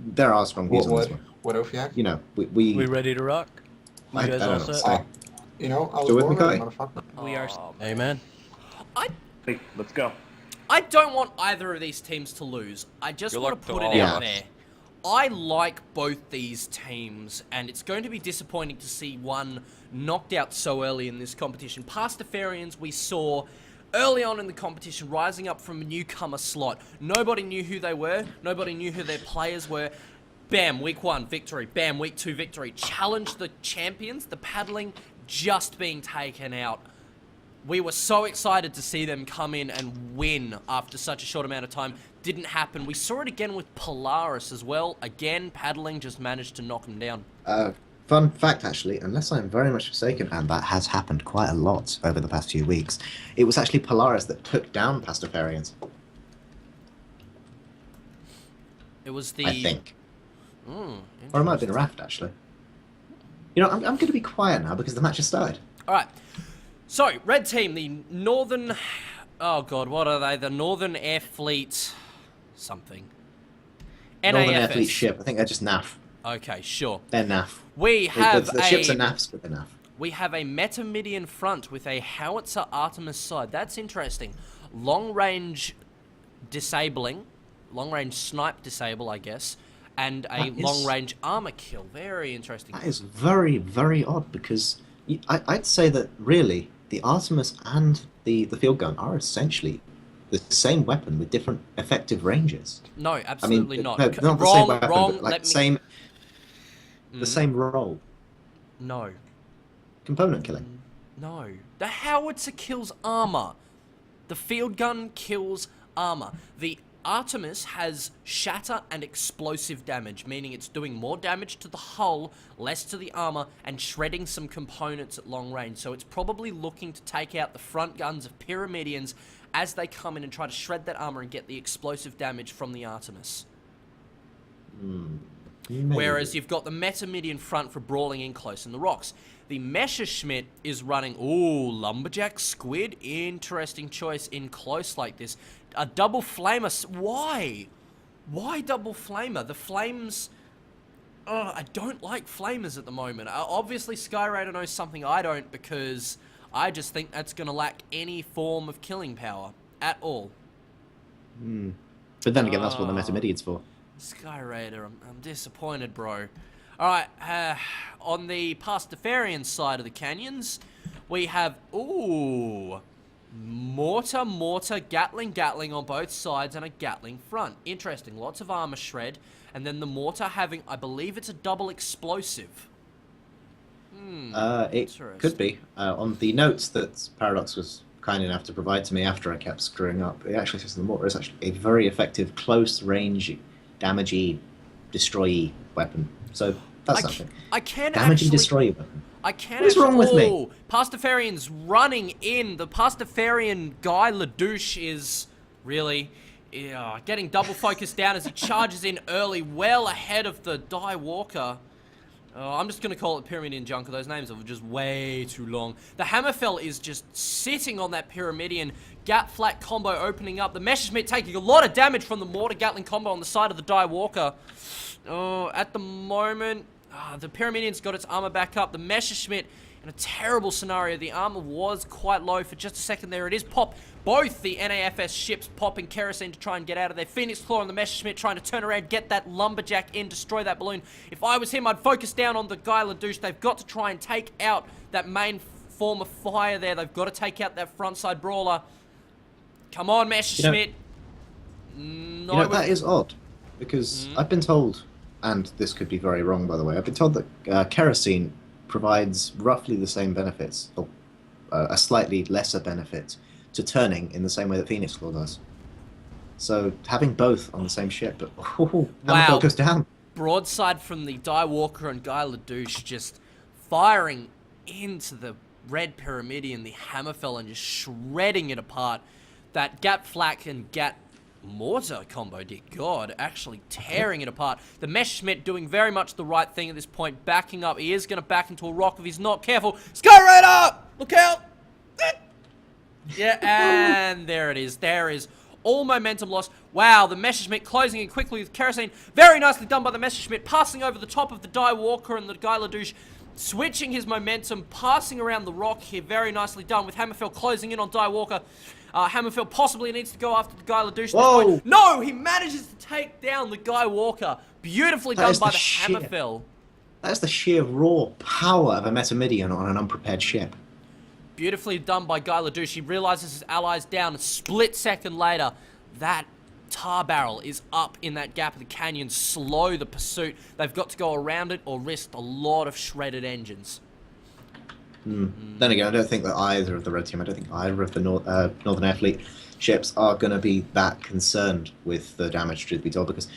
there are strong views on this one. What else you have? You know, We ready to rock? You I guys don't all know. set? So, You know, I was Still with me, born ready, Kai? motherfucker. We are. Amen. Hey, let's go. I don't want either of these teams to lose. I just You're want like to put it the out Dogs. there. I like both these teams, and it's going to be disappointing to see one knocked out so early in this competition. Pastafarians we saw early on in the competition rising up from a newcomer slot. Nobody knew who they were. Nobody knew who their players were. Bam, week 1, victory. Bam, week 2, victory. Challenge the champions, the paddling just being taken out. We were so excited to see them come in and win after such a short amount of time. Didn't happen. We saw it again with Polaris as well. Again, paddling just managed to knock them down. fun fact, actually, unless I'm very much mistaken, and that has happened quite a lot over the past few weeks, it was actually Polaris that took down Pastafarians. It was the... I think. Or it might have been Raft, actually. You know, I'm going to be quiet now because the match has started. Alright. So, red team, the Northern... Oh god, what are they? The Northern Air Fleet... something. Northern Air NAFS. Fleet ship. I think they're just NAF. Okay, sure. They're NAF. We have The ships are NAFs, but they're NAF. We have a Metamidian front with a Howitzer Artemis side. That's interesting. Long-range disabling. Long-range snipe disable, I guess. And a long-range armor kill. Very interesting. That is very, very odd because I'd say that really the Artemis and the field gun are essentially the same weapon with different effective ranges. No, absolutely not. No, not the Wrong, same weapon, wrong, but like let me... the same role. No. Component killing. No. The Howitzer kills armor. The field gun kills armor. The Artemis has shatter and explosive damage, meaning it's doing more damage to the hull, less to the armor, and shredding some components at long range. So it's probably looking to take out the front guns of Pyramidians as they come in and try to shred that armor and get the explosive damage from the Artemis. Whereas you've got the Metamidian front for brawling in close in the rocks. The Messerschmitt is running, ooh, Lumberjack Squid. Interesting choice in close like this. A double flamer. Why? Why double flamer? The flames... Oh, I don't like flamers at the moment. Obviously, Skyraider knows something I don't because I just think that's going to lack any form of killing power at all. But then again, that's what the Metamidian's for. Skyraider, I'm disappointed, bro. Alright, on the Pastafarian side of the canyons, we have, ooh, Mortar, Gatling on both sides, and a Gatling front. Interesting, lots of armor shred, and then the Mortar having, I believe it's a double explosive. It could be. On the notes that Paradox was kind enough to provide to me after I kept screwing up, it actually says the Mortar is actually a very effective close-range, damagey, destroy weapon. So that's something. I can Damagey, actually... destroy weapon. I can What is wrong with me? Oh, Pastafarian's running in. The Pastafarian guy, Ladouche, is really getting double focused down as he charges in early, well ahead of the Die Walker. I'm just going to call it Pyramidian Junker. Those names are just way too long. The Hammerfell is just sitting on that Pyramidian. Gat Flat combo opening up. The Messerschmitt taking a lot of damage from the Mortar Gatling combo on the side of the Die Walker. At the moment, the Pyramidian's got its armor back up. The Messerschmitt in a terrible scenario. The armor was quite low for just a second there. It is pop. Both the NAFS ships popping kerosene to try and get out of there. Phoenix Claw and the Messerschmitt trying to turn around, get that Lumberjack in, destroy that balloon. If I was him, I'd focus down on the guy Ladouche. They've got to try and take out that main form of fire there. They've got to take out that frontside brawler. Come on, Messerschmitt. That is odd, because I've been told, and this could be very wrong by the way, I've been told that kerosene provides roughly the same benefits, or a slightly lesser benefit, to turning in the same way that Phoenix Claw does. So having both on the same ship, Hammerfell goes down. Broadside from the Die Walker and Guy Ladouche just firing into the Red Pyramidian, the Hammerfell, and just shredding it apart. That Gat Flak and Gat Mortar combo, dear God, actually tearing it apart. The Messerschmitt doing very much the right thing at this point, backing up. He is going to back into a rock if he's not careful. Skyraider! Look out! Yeah, and there it is. There is all momentum lost. Wow, the Messerschmitt closing in quickly with kerosene. Very nicely done by the Messerschmitt, passing over the top of the Die Walker, and the Guy Ledouche switching his momentum, passing around the rock here. Very nicely done with Hammerfell closing in on Die Walker. Hammerfell possibly needs to go after the Guy Ledouche at this point. No, he manages to take down the Guy Walker. Beautifully done by the Hammerfell. That's the sheer raw power of a Metamidian on an unprepared ship. Beautifully done by Guy Ledouche. He realizes his allies down. A split second later, that tar barrel is up in that gap of the canyon. Slow the pursuit. They've got to go around it or risk a lot of shredded engines. Then again, I don't think that either of the Red Team, I don't think either of the Northern Air Fleet ships are going to be that concerned with the damage, truth be told, because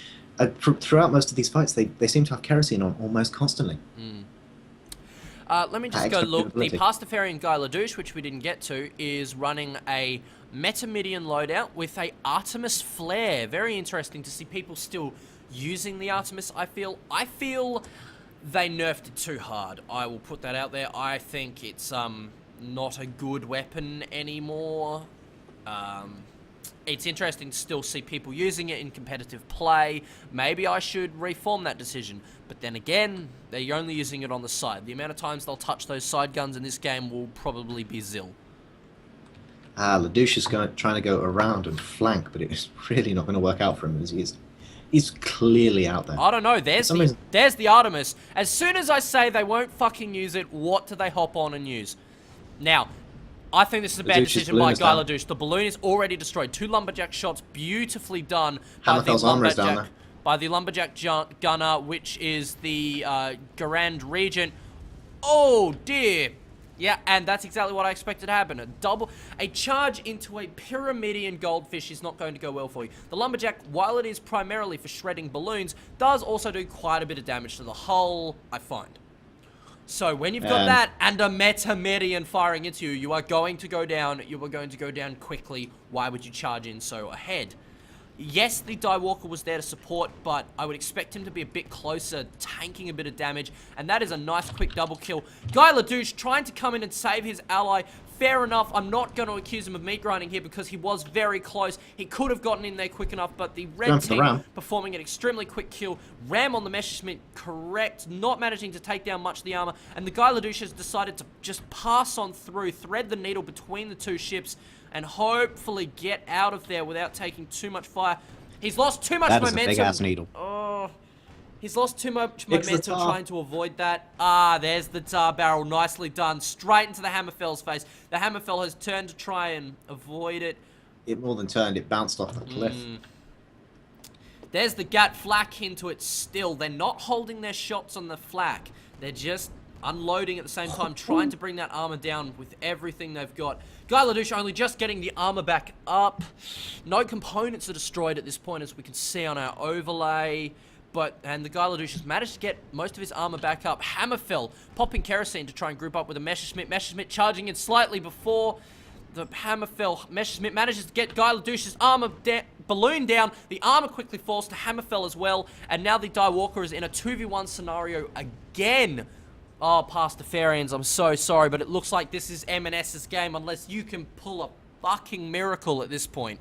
throughout most of these fights, they seem to have kerosene on almost constantly. Let me just go look. The Pastafarian Guy Ledouche, which we didn't get to, is running a Metamidian loadout with a Artemis flare. Very interesting to see people still using the Artemis, I feel. They nerfed it too hard. I will put that out there. I think it's not a good weapon anymore. It's interesting to still see people using it in competitive play. Maybe I should reform that decision. But then again, they're only using it on the side. The amount of times they'll touch those side guns in this game will probably be zil. Ledouche is trying to go around and flank, but it's really not going to work out for him, as he's clearly out there. I don't know. There's the Artemis. As soon as I say they won't fucking use it, what do they hop on and use? Now, I think this is a bad decision by Guy Ledouche. The balloon is already destroyed. 2 lumberjack shots, beautifully done by the lumberjack gunner, which is the Grand Regent. Oh dear. Yeah, and that's exactly what I expected to happen. A charge into a Pyramidian goldfish is not going to go well for you. The lumberjack, while it is primarily for shredding balloons, does also do quite a bit of damage to the hull, I find. So when you've got that and a Metamidian firing into you, you are going to go down. You are going to go down quickly. Why would you charge in so ahead? Yes, the Die Walker was there to support, but I would expect him to be a bit closer, tanking a bit of damage, and that is a nice quick double kill. Guy Ledouche trying to come in and save his ally. Fair enough, I'm not going to accuse him of meat grinding here because he was very close. He could have gotten in there quick enough, but the red team performing an extremely quick kill. Ram on the Messerschmitt, correct, not managing to take down much of the armor, and the Guy Ledouche has decided to just pass on through, thread the needle between the two ships, and hopefully get out of there without taking too much fire. He's lost too much momentum. That is a big-ass needle. Oh, he's lost too much momentum trying to avoid that. There's the tar barrel. Nicely done. Straight into the Hammerfell's face. The Hammerfell has turned to try and avoid it. It more than turned. It bounced off the cliff. There's the Gat flak into it still. They're not holding their shots on the flak. They're just unloading at the same time, trying to bring that armor down with everything they've got. Guy Ledouche only just getting the armor back up. No components are destroyed at this point, as we can see on our overlay. And the Guy Ledouche has managed to get most of his armor back up. Hammerfell popping kerosene to try and group up with a Messerschmitt. Messerschmitt charging in slightly before the Hammerfell. Messerschmitt manages to get Guy Ledouche's armor balloon down. The armor quickly falls to Hammerfell as well. And now the Die Walker is in a 2v1 scenario again. Oh, Pastafarians, I'm so sorry, but it looks like this is M&S's game unless you can pull a fucking miracle at this point.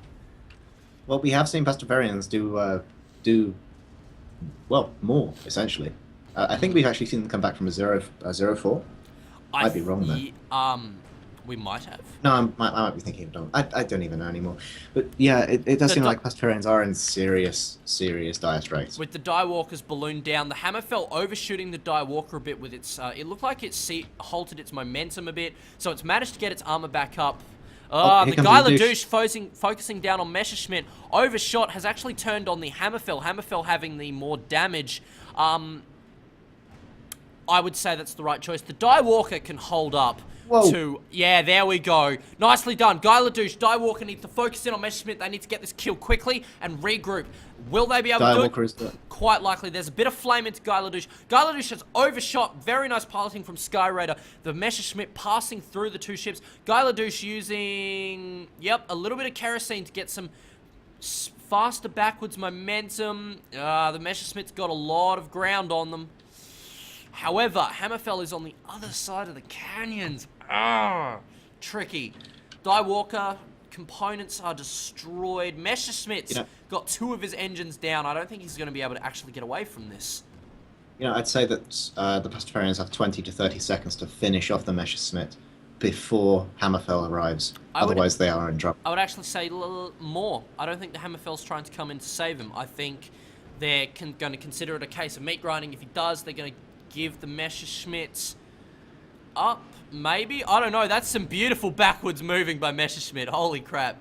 Well, we have seen Pastafarians do well, more, essentially. I think we've actually seen them come back from a 0-4. Might be wrong, though. We might have. No, I might be thinking of I don't even know anymore. But yeah, it does seem like Pastafarians are in serious dire straits. With the Die Walker's balloon down, the Hammerfell overshooting the Die Walker a bit with its... it looked like it halted its momentum a bit, so it's managed to get its armor back up. The Guy Ledouche focusing down on Messerschmitt. Overshot has actually turned on the Hammerfell. Hammerfell having the more damage. I would say that's the right choice. The Die Walker can hold up. Yeah, there we go. Nicely done. Guy Ledouche, Die Walker needs to focus in on Messerschmitt. They need to get this kill quickly and regroup. Will they be able to do it? Quite likely. There's a bit of flame into Guy Ledouche. Guy Ledouche has overshot. Very nice piloting from Sky Raider. The Messerschmitt passing through the two ships. Guy Ledouche using, a little bit of kerosene to get some faster backwards momentum. The Messerschmitt's got a lot of ground on them. However, Hammerfell is on the other side of the canyons. Tricky. Die Walker components are destroyed. Messerschmitt's got 2 of his engines down. I don't think he's going to be able to actually get away from this. I'd say that the Pastafarians have 20 to 30 seconds to finish off the Messerschmitt before Hammerfell arrives. Otherwise, they are in trouble. I would actually say a little more. I don't think the Hammerfell's trying to come in to save him. I think they're going to consider it a case of meat grinding. If he does, they're going to give the Messerschmitts up, maybe? I don't know. That's some beautiful backwards moving by Messerschmitt. Holy crap.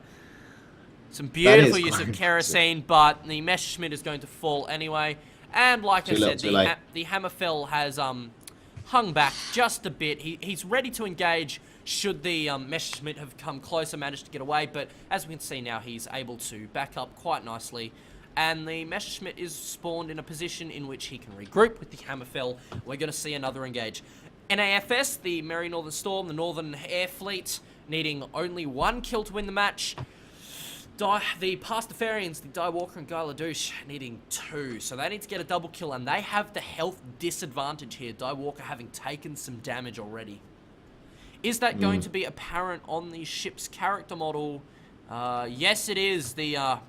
Some beautiful use of kerosene, but the Messerschmitt is going to fall anyway. And like I said, the Hammerfell has hung back just a bit. He's ready to engage should the Messerschmitt have come closer, managed to get away. But as we can see now, he's able to back up quite nicely. And the Messerschmitt is spawned in a position in which he can regroup with the Hammerfell. We're going to see another engage. NAFS, the Merry Northern Storm, the Northern Air Fleet, needing only 1 kill to win the match. The Pastafarians, the Die Walker and Guy Ledouche, needing 2. So they need to get a double kill, and they have the health disadvantage here. Die Walker having taken some damage already. Is that going to be apparent on the ship's character model? Yes, it is. The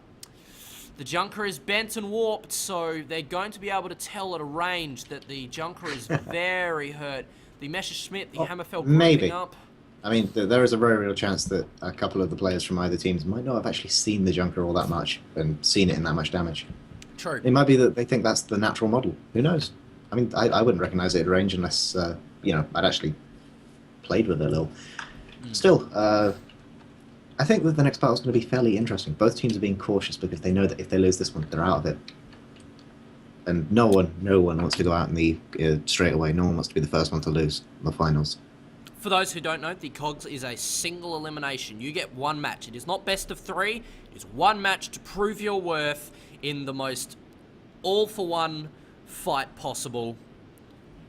Junker is bent and warped, so they're going to be able to tell at a range that the Junker is very hurt. The Messerschmitt, the Hammerfell grouping up. I mean, there is a very real chance that a couple of the players from either teams might not have actually seen the Junker all that much and seen it in that much damage. True. It might be that they think that's the natural model. Who knows? I mean, I wouldn't recognize it at range unless, I'd actually played with it a little. Still, I think that the next battle is going to be fairly interesting. Both teams are being cautious because they know that if they lose this one, they're out of it. And no one wants to go out in the straight away. No one wants to be the first one to lose in the finals. For those who don't know, the Cogs is a single elimination. You get 1 match. It is not best of 3. It is 1 match to prove your worth in the most all-for-one fight possible.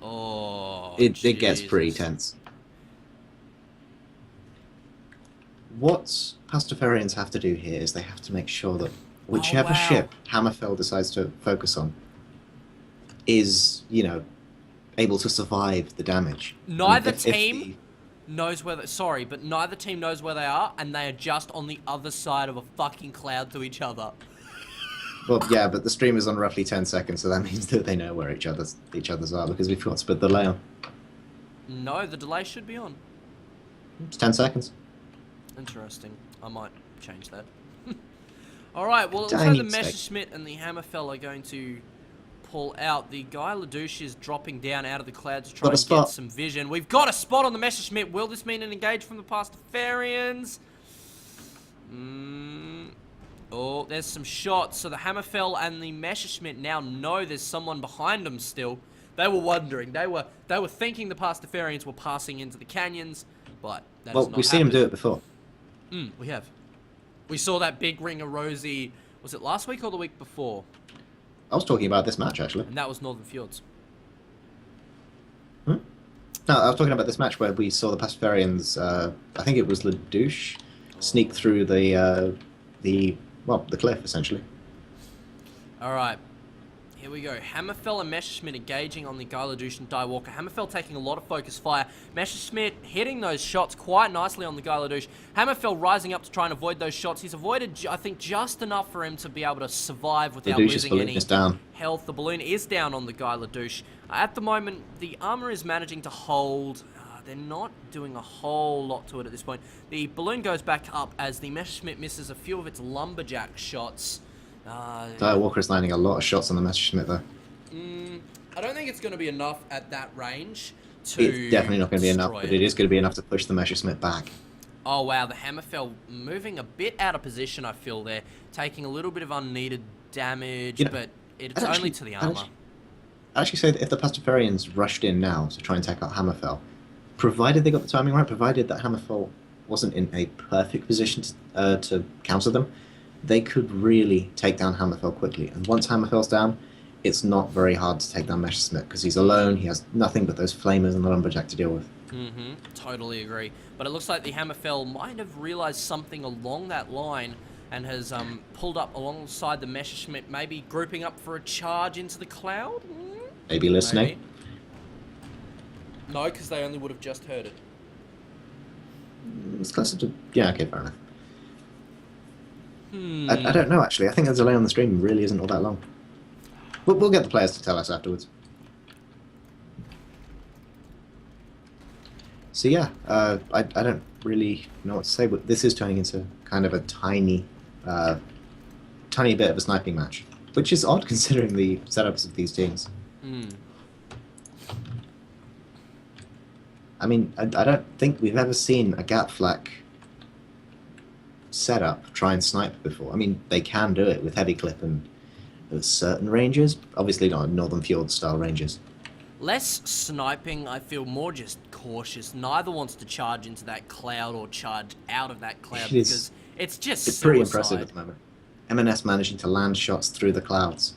Oh, it gets pretty tense. What Pastafarians have to do here is they have to make sure that whichever ship Hammerfell decides to focus on is, able to survive the damage. Neither team knows where neither team knows where they are, and they are just on the other side of a fucking cloud to each other. Well, yeah, but the stream is on roughly 10 seconds, so that means that they know where each other's are because we've got to put the delay on. No, the delay should be on. It's 10 seconds. Interesting. I might change that. Alright, well, it looks like the Messerschmitt and the Hammerfell are going to pull out. The Guy Ledouche is dropping down out of the clouds to try and get some vision. We've got a spot on the Messerschmitt. Will this mean an engage from the Pastafarians? Oh, there's some shots. So the Hammerfell and the Messerschmitt now know there's someone behind them still. They were wondering. They were thinking the Pastafarians were passing into the canyons, but that is not we've seen them do it before. We have. We saw that big ring of Rosie. Was it last week or the week before? I was talking about this match, actually. And that was Northern Fjords. No, I was talking about this match where we saw the Pastafarians, I think it was Ledouche, sneak through the cliff, essentially. Alright. Here we go. Hammerfell and Messerschmitt engaging on the Guy Ledouche and Die Walker. Hammerfell taking a lot of focus fire. Messerschmitt hitting those shots quite nicely on the Guy Ledouche. Hammerfell rising up to try and avoid those shots. He's avoided, I think, just enough for him to be able to survive without losing any health. The balloon is down on the Guy Ledouche. At the moment, the armor is managing to hold. They're not doing a whole lot to it at this point. The balloon goes back up as the Messerschmitt misses a few of its lumberjack shots. Die Walker is landing a lot of shots on the Messerschmitt, though. I don't think it's going to be enough at that range to It's definitely not going to be enough, but it is going to be enough to push the Messerschmitt back. Oh, wow. The Hammerfell moving a bit out of position, I feel there. Taking a little bit of unneeded damage, but it's only to the armor. I'd actually say that if the Pastafarians rushed in now to try and take out Hammerfell, provided they got the timing right, provided that Hammerfell wasn't in a perfect position to counter them, they could really take down Hammerfell quickly. And once Hammerfell's down, it's not very hard to take down Messerschmitt because he's alone. He has nothing but those flamers and the lumberjack to deal with. Totally agree. But it looks like the Hammerfell might have realized something along that line and has pulled up alongside the Messerschmitt, maybe grouping up for a charge into the cloud? Maybe listening? Maybe. No, because they only would have just heard it. It's closer to... Yeah, okay, fair enough. I don't know, actually. I think the delay on the stream really isn't all that long. We'll get the players to tell us afterwards. So yeah, I don't really know what to say, but this is turning into kind of a tiny bit of a sniping match, which is odd considering the setups of these teams. I mean, I don't think we've ever seen a gap flak setup try and snipe before. I mean, they can do it with heavy clip and at certain ranges, obviously not Northern Fjord style ranges. Less sniping, I feel more just cautious. Neither wants to charge into that cloud or charge out of that cloud because it's just it's pretty impressive at the moment. M&S managing to land shots through the clouds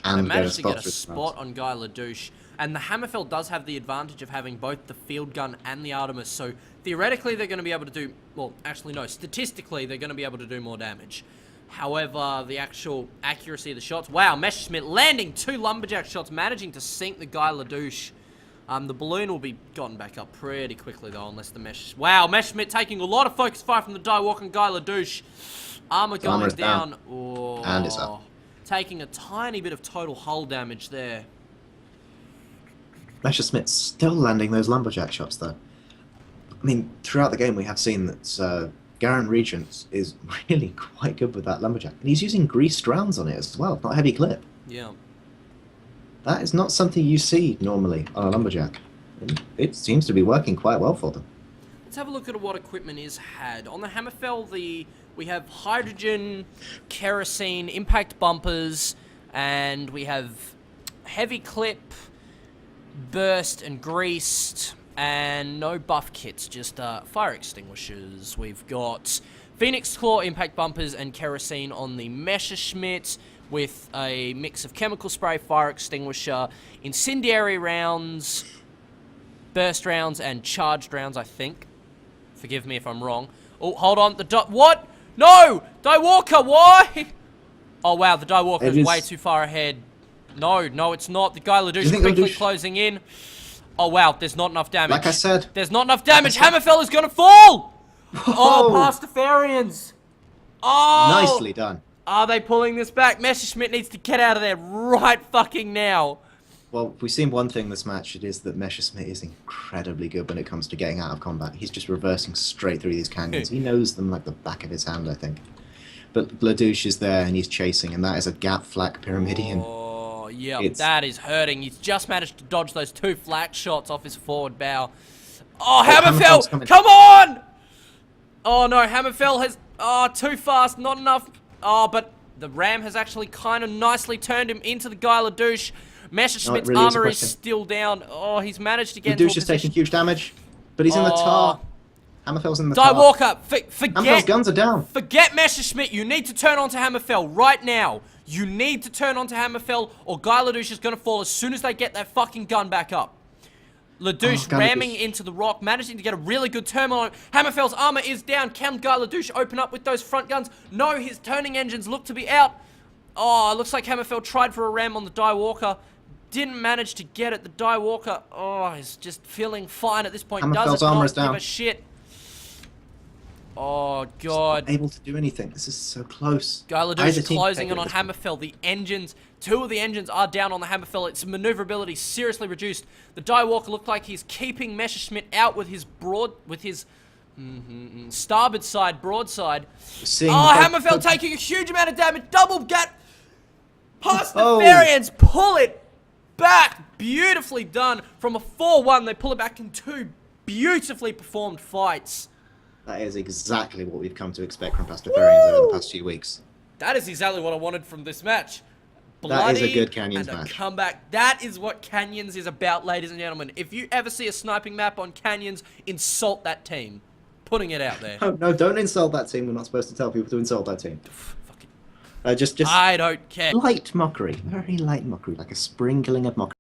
and managed to get a spot on Guy Ladouche. And the Hammerfell does have the advantage of having both the field gun and the Artemis, so theoretically they're going to be able to do, well, actually no, statistically they're going to be able to do more damage. However, the actual accuracy of the shots, wow, Messerschmitt landing 2 lumberjack shots, managing to sink the Guy Ladouche. The balloon will be gotten back up pretty quickly though, unless the wow, Messerschmitt taking a lot of focus fire from the Die Walk and Guy Ladouche. Armor going down. Oh, and it's up. Taking a tiny bit of total hull damage there. Messerschmitt's still landing those lumberjack shots though. I mean, throughout the game we have seen that Garen Regent is really quite good with that lumberjack. And he's using greased rounds on it as well, not heavy clip. Yeah. That is not something you see normally on a lumberjack. It seems to be working quite well for them. Let's have a look at what equipment is had. On the Hammerfell, we have hydrogen, kerosene, impact bumpers, and we have heavy clip, burst and greased, and no buff kits, just fire extinguishers. We've got Phoenix Claw, impact bumpers, and kerosene on the Messerschmitt, with a mix of chemical spray, fire extinguisher, incendiary rounds, burst rounds, and charged rounds, I think. Forgive me if I'm wrong. Oh, hold on. What? No! Die Walker, why? Oh, wow, the Die Walker is way too far ahead. No, it's not. The Guy Ladouche quickly closing in. Oh, wow, there's not enough damage. Like I said. There's not enough damage. Hammerfell is going to fall! Whoa. Oh, Pastafarians. Oh! Nicely done. Are they pulling this back? Messerschmitt needs to get out of there right fucking now. Well, if we've seen one thing this match, it is that Messerschmitt is incredibly good when it comes to getting out of combat. He's just reversing straight through these canyons. He knows them like the back of his hand, I think. But Ladouche is there and he's chasing, and that is a gap flak pyramidion. Oh, yeah, that is hurting. He's just managed to dodge those 2 flak shots off his forward bow. Oh, Hammerfell, come on! Oh, no, Hammerfell has... Oh, too fast, not enough... Oh, but the ram has actually kind of nicely turned him into the Guy Ladouche. Messerschmitt's armor is still down. Oh, he's managed to get into a position. Ladouche is taking huge damage, but he's in the tar. Hammerfell's in the tar. Die Walker, forget... Hammerfell's guns are down. Forget Messerschmitt. You need to turn onto Hammerfell right now. You need to turn onto Hammerfell, or Guy Ladouche is going to fall as soon as they get that fucking gun back up. Ladouche ramming into the rock, managing to get a really good turn on it. Hammerfell's armor is down. Can Guy Ladouche open up with those front guns? No, his turning engines look to be out. Oh, it looks like Hammerfell tried for a ram on the Die Walker. Didn't manage to get it. The Die Walker, oh, he's just feeling fine at this point. Hammerfell's armor is down. Give a shit. Oh, God. Not able to do anything. This is so close. Guy Ladouche closing in on Hammerfell. The engines, 2 of the engines are down on the Hammerfell. Its maneuverability seriously reduced. The Die Walker looked like he's keeping Messerschmitt out with his starboard side, broadside. Hammerfell taking a huge amount of damage. Double gut. Past the Farians. Pull it back. Beautifully done. From a 4-1, they pull it back in 2 beautifully performed fights. That is exactly what we've come to expect from Pastafarians over the past few weeks. That is exactly what I wanted from this match. That is a good Canyons and a match. Comeback. That is what Canyons is about, ladies and gentlemen. If you ever see a sniping map on Canyons, insult that team. Putting it out there. No, don't insult that team. We're not supposed to tell people to insult that team. Just I don't care. Light mockery. Very light mockery, like a sprinkling of mockery.